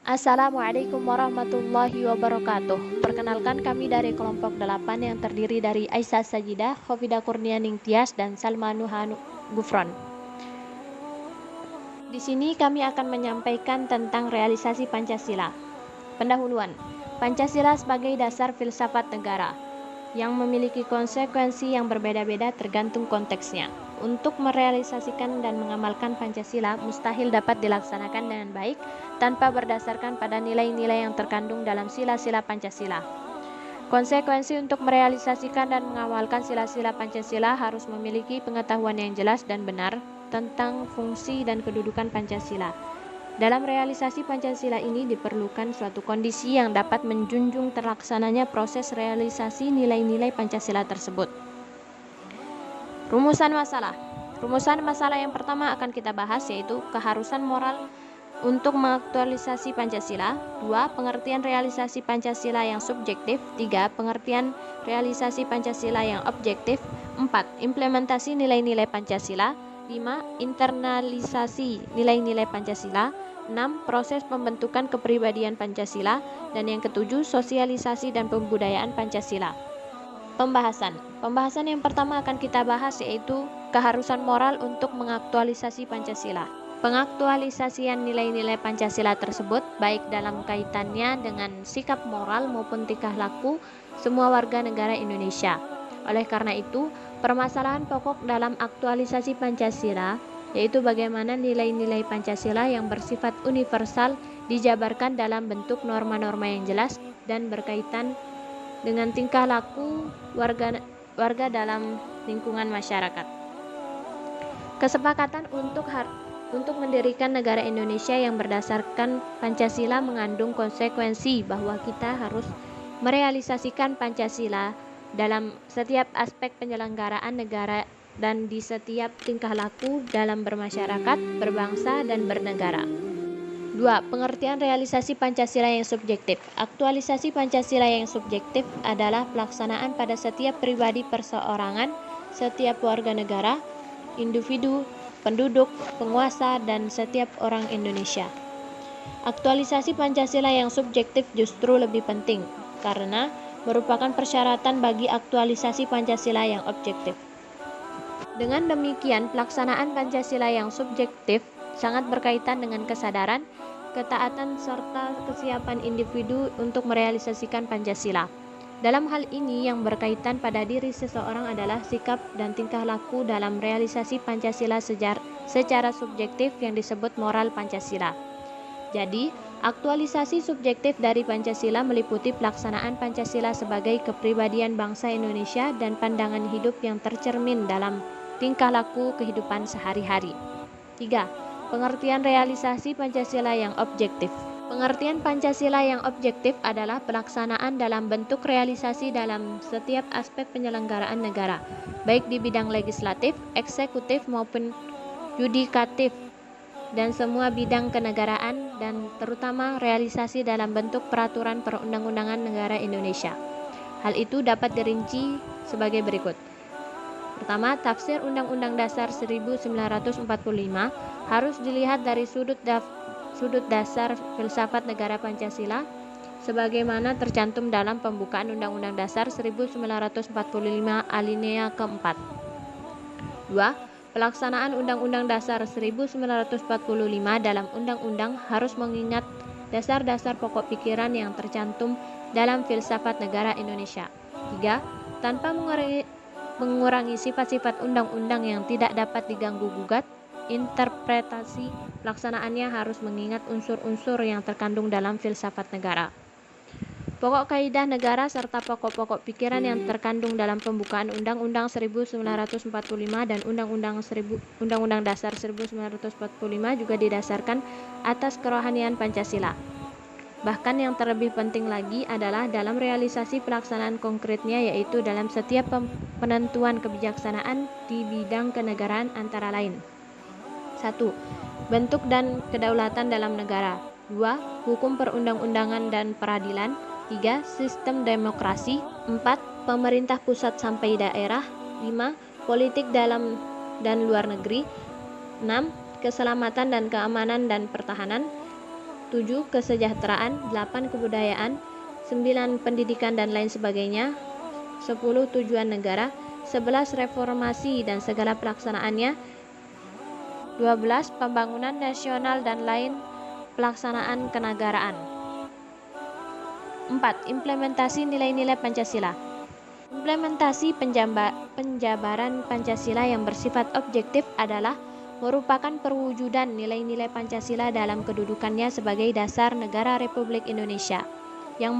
Assalamualaikum warahmatullahi wabarakatuh. Perkenalkan, kami dari kelompok 8 yang terdiri dari Aisyah Sajidah, Khofidah Kurnianing Tias, dan Salma Nuhan Gufron. Di sini kami akan menyampaikan tentang realisasi Pancasila. Pendahuluan. Pancasila sebagai dasar filsafat negara yang memiliki konsekuensi yang berbeda-beda tergantung konteksnya. Untuk merealisasikan dan mengamalkan Pancasila mustahil dapat dilaksanakan dengan baik tanpa berdasarkan pada nilai-nilai yang terkandung dalam sila-sila Pancasila. Konsekuensi untuk merealisasikan dan mengamalkan sila-sila Pancasila harus memiliki pengetahuan yang jelas dan benar tentang fungsi dan kedudukan Pancasila. Dalam realisasi Pancasila ini diperlukan suatu kondisi yang dapat menjunjung terlaksananya proses realisasi nilai-nilai Pancasila tersebut. Rumusan masalah. Rumusan masalah yang pertama akan kita bahas yaitu keharusan moral untuk mengaktualisasi Pancasila. 2. Pengertian realisasi Pancasila yang subjektif. 3. Pengertian realisasi Pancasila yang objektif. 4. Implementasi nilai-nilai Pancasila. 5. Internalisasi nilai-nilai Pancasila. 6. Proses pembentukan kepribadian Pancasila. Dan yang ketujuh, sosialisasi dan pembudayaan Pancasila. Pembahasan yang pertama akan kita bahas yaitu keharusan moral untuk mengaktualisasi Pancasila. Pengaktualisasian nilai-nilai Pancasila tersebut baik dalam kaitannya dengan sikap moral maupun tingkah laku semua warga negara Indonesia. Oleh karena itu, permasalahan pokok dalam aktualisasi Pancasila yaitu bagaimana nilai-nilai Pancasila yang bersifat universal dijabarkan dalam bentuk norma-norma yang jelas dan berkaitan dengan tingkah laku warga dalam lingkungan masyarakat. Kesepakatan untuk mendirikan negara Indonesia yang berdasarkan Pancasila mengandung konsekuensi bahwa kita harus merealisasikan Pancasila dalam setiap aspek penyelenggaraan negara dan di setiap tingkah laku dalam bermasyarakat, berbangsa, dan bernegara. 2. Pengertian realisasi Pancasila yang subjektif. Aktualisasi Pancasila yang subjektif adalah pelaksanaan pada setiap pribadi perseorangan, setiap warga negara, individu, penduduk, penguasa, dan setiap orang Indonesia. Aktualisasi Pancasila yang subjektif justru lebih penting karena merupakan persyaratan bagi aktualisasi Pancasila yang objektif. Dengan demikian, pelaksanaan Pancasila yang subjektif sangat berkaitan dengan kesadaran, ketaatan, serta kesiapan individu untuk merealisasikan Pancasila. Dalam hal ini, yang berkaitan pada diri seseorang adalah sikap dan tingkah laku dalam realisasi Pancasila secara subjektif yang disebut moral Pancasila. Jadi, aktualisasi subjektif dari Pancasila meliputi pelaksanaan Pancasila sebagai kepribadian bangsa Indonesia dan pandangan hidup yang tercermin dalam tingkah laku kehidupan sehari-hari. 3. Pengertian realisasi Pancasila yang objektif. Pengertian Pancasila yang objektif adalah pelaksanaan dalam bentuk realisasi dalam setiap aspek penyelenggaraan negara, baik di bidang legislatif, eksekutif maupun yudikatif, dan semua bidang kenegaraan, dan terutama realisasi dalam bentuk peraturan perundang-undangan negara Indonesia. Hal itu dapat dirinci sebagai berikut. Pertama, tafsir Undang-Undang Dasar 1945 harus dilihat dari sudut dasar filsafat negara Pancasila sebagaimana tercantum dalam pembukaan Undang-Undang Dasar 1945 alinea keempat. 2. Pelaksanaan Undang-Undang Dasar 1945 dalam undang-undang harus mengingat dasar-dasar pokok pikiran yang tercantum dalam filsafat negara Indonesia. 3. Tanpa mengurangi sifat-sifat undang-undang yang tidak dapat diganggu-gugat, interpretasi pelaksanaannya harus mengingat unsur-unsur yang terkandung dalam filsafat negara. Pokok kaidah negara serta pokok-pokok pikiran yang terkandung dalam pembukaan Undang-Undang 1945 dan Undang-Undang Dasar 1945 juga didasarkan atas kerohanian Pancasila. Bahkan yang terlebih penting lagi adalah dalam realisasi pelaksanaan konkretnya, yaitu dalam setiap penentuan kebijaksanaan di bidang kenegaraan antara lain. 1. Bentuk dan kedaulatan dalam negara. 2. Hukum perundang-undangan dan peradilan. 3. Sistem demokrasi. 4. Pemerintah pusat sampai daerah. 5. Politik dalam dan luar negeri. 6. Keselamatan dan keamanan dan pertahanan. 7. Kesejahteraan, 8. Kebudayaan, 9. Pendidikan dan lain sebagainya, 10. Tujuan negara, 11. Reformasi dan segala pelaksanaannya, 12. Pembangunan nasional dan lain pelaksanaan kenegaraan. 4. Implementasi nilai-nilai Pancasila. Implementasi penjabaran Pancasila yang bersifat objektif adalah merupakan perwujudan nilai-nilai Pancasila dalam kedudukannya sebagai dasar negara Republik Indonesia, yang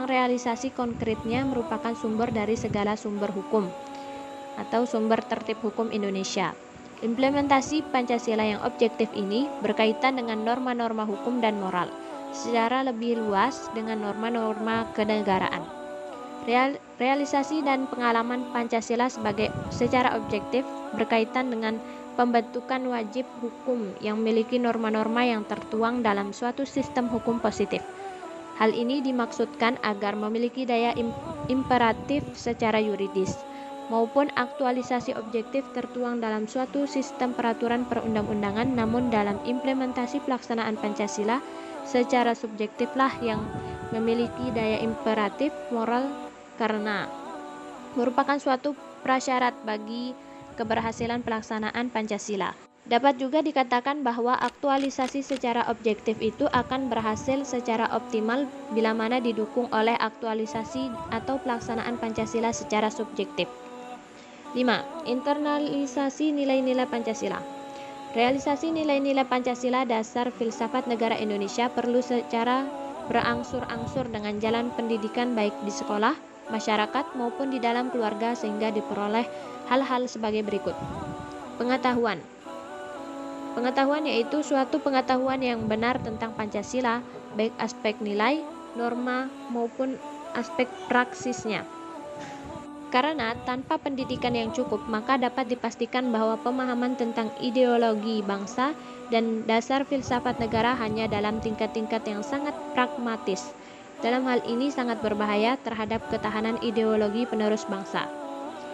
realisasi konkretnya merupakan sumber dari segala sumber hukum atau sumber tertib hukum Indonesia. Implementasi Pancasila yang objektif ini berkaitan dengan norma-norma hukum dan moral, secara lebih luas dengan norma-norma kenegaraan. Realisasi dan pengalaman Pancasila secara objektif berkaitan dengan pembentukan wajib hukum yang memiliki norma-norma yang tertuang dalam suatu sistem hukum positif. Hal ini dimaksudkan agar memiliki daya imperatif secara yuridis, maupun aktualisasi objektif tertuang dalam suatu sistem peraturan perundang-undangan, namun dalam implementasi pelaksanaan Pancasila secara subjektiflah yang memiliki daya imperatif moral karena merupakan suatu prasyarat bagi keberhasilan pelaksanaan Pancasila. Dapat juga dikatakan bahwa aktualisasi secara objektif itu akan berhasil secara optimal bila mana didukung oleh aktualisasi atau pelaksanaan Pancasila secara subjektif. 5. Internalisasi nilai-nilai Pancasila. Realisasi nilai-nilai Pancasila dasar filsafat negara Indonesia perlu secara berangsur-angsur dengan jalan pendidikan baik di sekolah, masyarakat maupun di dalam keluarga sehingga diperoleh hal-hal sebagai berikut. Pengetahuan. Pengetahuan yaitu suatu pengetahuan yang benar tentang Pancasila, baik aspek nilai, norma, maupun aspek praksisnya. Karena tanpa pendidikan yang cukup, maka dapat dipastikan bahwa pemahaman tentang ideologi bangsa dan dasar filsafat negara hanya dalam tingkat-tingkat yang sangat pragmatis. Dalam hal ini sangat berbahaya terhadap ketahanan ideologi penerus bangsa.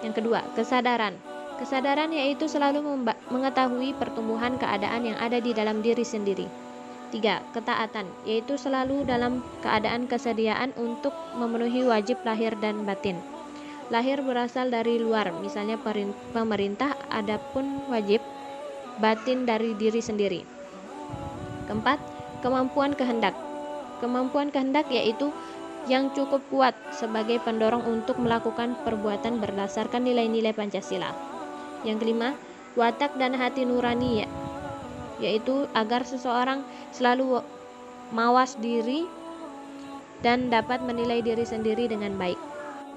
Yang kedua, kesadaran. Kesadaran yaitu selalu mengetahui pertumbuhan keadaan yang ada di dalam diri sendiri. 3. Ketaatan, yaitu selalu dalam keadaan kesediaan untuk memenuhi wajib lahir dan batin. Lahir berasal dari luar, misalnya pemerintah, adapun wajib batin dari diri sendiri. Keempat, kemampuan kehendak. Kemampuan kehendak yaitu yang cukup kuat sebagai pendorong untuk melakukan perbuatan berdasarkan nilai-nilai Pancasila. Yang kelima, watak dan hati nurani, yaitu agar seseorang selalu mawas diri dan dapat menilai diri sendiri dengan baik.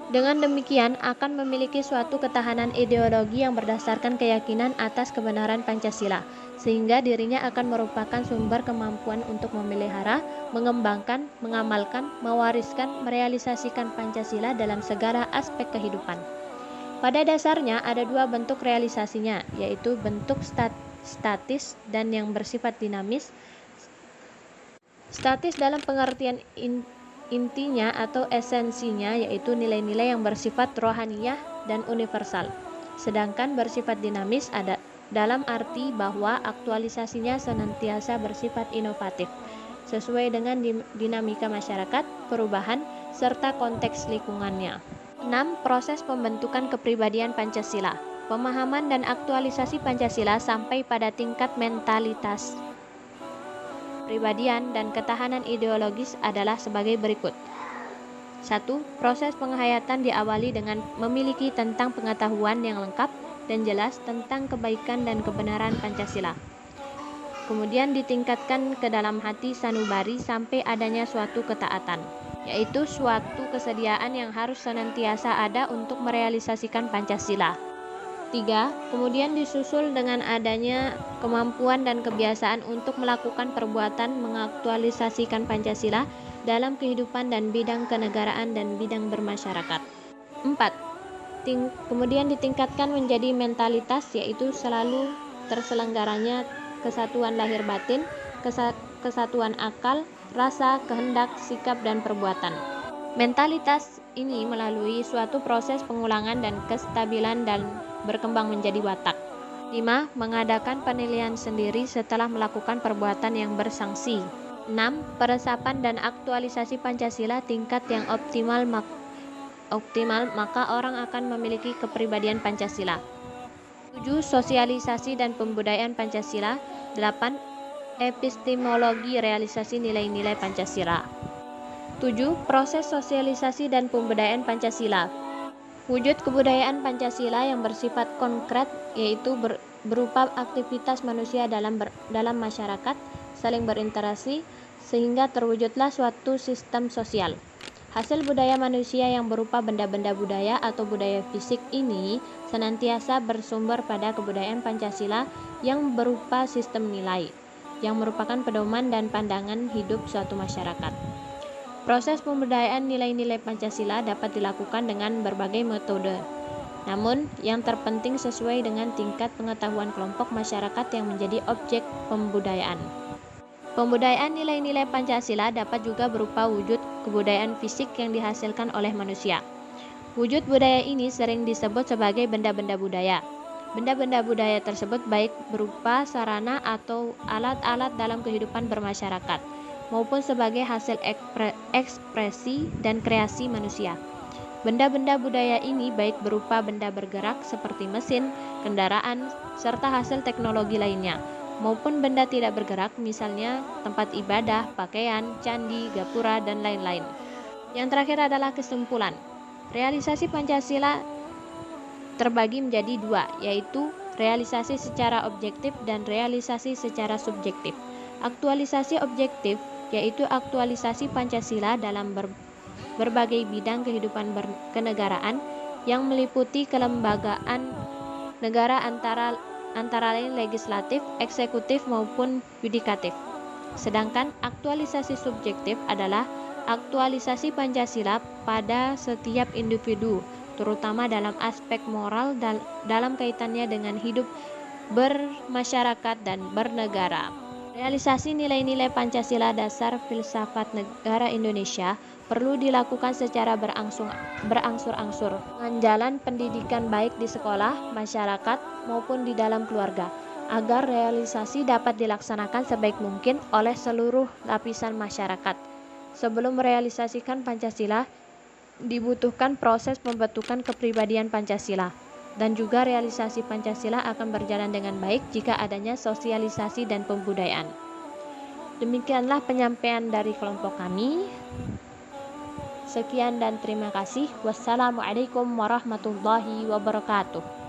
Dengan demikian akan memiliki suatu ketahanan ideologi yang berdasarkan keyakinan atas kebenaran Pancasila, sehingga dirinya akan merupakan sumber kemampuan untuk memelihara, mengembangkan, mengamalkan, mewariskan, merealisasikan Pancasila dalam segala aspek kehidupan. Pada dasarnya ada dua bentuk realisasinya, yaitu bentuk statis dan yang bersifat dinamis. Statis dalam pengertian intinya atau esensinya yaitu nilai-nilai yang bersifat rohaniyah dan universal. Sedangkan bersifat dinamis ada dalam arti bahwa aktualisasinya senantiasa bersifat inovatif, sesuai dengan dinamika masyarakat, perubahan, serta konteks lingkungannya. 6. Proses pembentukan kepribadian Pancasila. Pemahaman dan aktualisasi Pancasila sampai pada tingkat mentalitas kepribadian dan ketahanan ideologis adalah sebagai berikut. 1. Proses penghayatan diawali dengan memiliki tentang pengetahuan yang lengkap dan jelas tentang kebaikan dan kebenaran Pancasila. Kemudian ditingkatkan ke dalam hati sanubari sampai adanya suatu ketaatan, yaitu suatu kesediaan yang harus senantiasa ada untuk merealisasikan Pancasila. 3. Kemudian disusul dengan adanya kemampuan dan kebiasaan untuk melakukan perbuatan mengaktualisasikan Pancasila dalam kehidupan dan bidang kenegaraan dan bidang bermasyarakat. 4. Kemudian ditingkatkan menjadi mentalitas, yaitu selalu terselenggaranya kesatuan lahir batin, kesatuan akal, rasa, kehendak, sikap, dan perbuatan. Mentalitas ini melalui suatu proses pengulangan dan kestabilan dan berkembang menjadi watak. 5. Mengadakan penilaian sendiri setelah melakukan perbuatan yang bersanksi. 6. Peresapan dan aktualisasi Pancasila tingkat yang optimal maka orang akan memiliki kepribadian Pancasila. 7. Sosialisasi dan pembudayaan Pancasila. 8. Epistemologi realisasi nilai-nilai Pancasila. 7. Proses sosialisasi dan pembudayaan Pancasila. Wujud kebudayaan Pancasila yang bersifat konkret yaitu berupa aktivitas manusia dalam masyarakat, saling berinteraksi, sehingga terwujudlah suatu sistem sosial. Hasil budaya manusia yang berupa benda-benda budaya atau budaya fisik ini senantiasa bersumber pada kebudayaan Pancasila yang berupa sistem nilai, yang merupakan pedoman dan pandangan hidup suatu masyarakat. Proses pembudayaan nilai-nilai Pancasila dapat dilakukan dengan berbagai metode. Namun, yang terpenting sesuai dengan tingkat pengetahuan kelompok masyarakat yang menjadi objek pembudayaan. Pembudayaan nilai-nilai Pancasila dapat juga berupa wujud kebudayaan fisik yang dihasilkan oleh manusia. Wujud budaya ini sering disebut sebagai benda-benda budaya. Benda-benda budaya tersebut baik berupa sarana atau alat-alat dalam kehidupan bermasyarakat, maupun sebagai hasil ekspresi dan kreasi manusia. Benda-benda budaya ini baik berupa benda bergerak seperti mesin, kendaraan, serta hasil teknologi lainnya, maupun benda tidak bergerak, misalnya tempat ibadah, pakaian, candi, gapura, dan lain-lain. Yang terakhir adalah kesimpulan. Realisasi Pancasila terbagi menjadi dua, yaitu realisasi secara objektif dan realisasi secara subjektif. Aktualisasi objektif yaitu aktualisasi Pancasila dalam berbagai bidang kehidupan kenegaraan yang meliputi kelembagaan negara antara lain legislatif, eksekutif maupun yudikatif. Sedangkan aktualisasi subjektif adalah aktualisasi Pancasila pada setiap individu, terutama dalam aspek moral dalam kaitannya dengan hidup bermasyarakat dan bernegara. Realisasi nilai-nilai Pancasila dasar filsafat negara Indonesia perlu dilakukan secara berangsur-angsur dengan jalan pendidikan baik di sekolah, masyarakat, maupun di dalam keluarga, agar realisasi dapat dilaksanakan sebaik mungkin oleh seluruh lapisan masyarakat. Sebelum merealisasikan Pancasila, dibutuhkan proses pembentukan kepribadian Pancasila, dan juga realisasi Pancasila akan berjalan dengan baik jika adanya sosialisasi dan pembudayaan. Demikianlah penyampaian dari kelompok kami. Sekian dan terima kasih. Wassalamualaikum warahmatullahi wabarakatuh.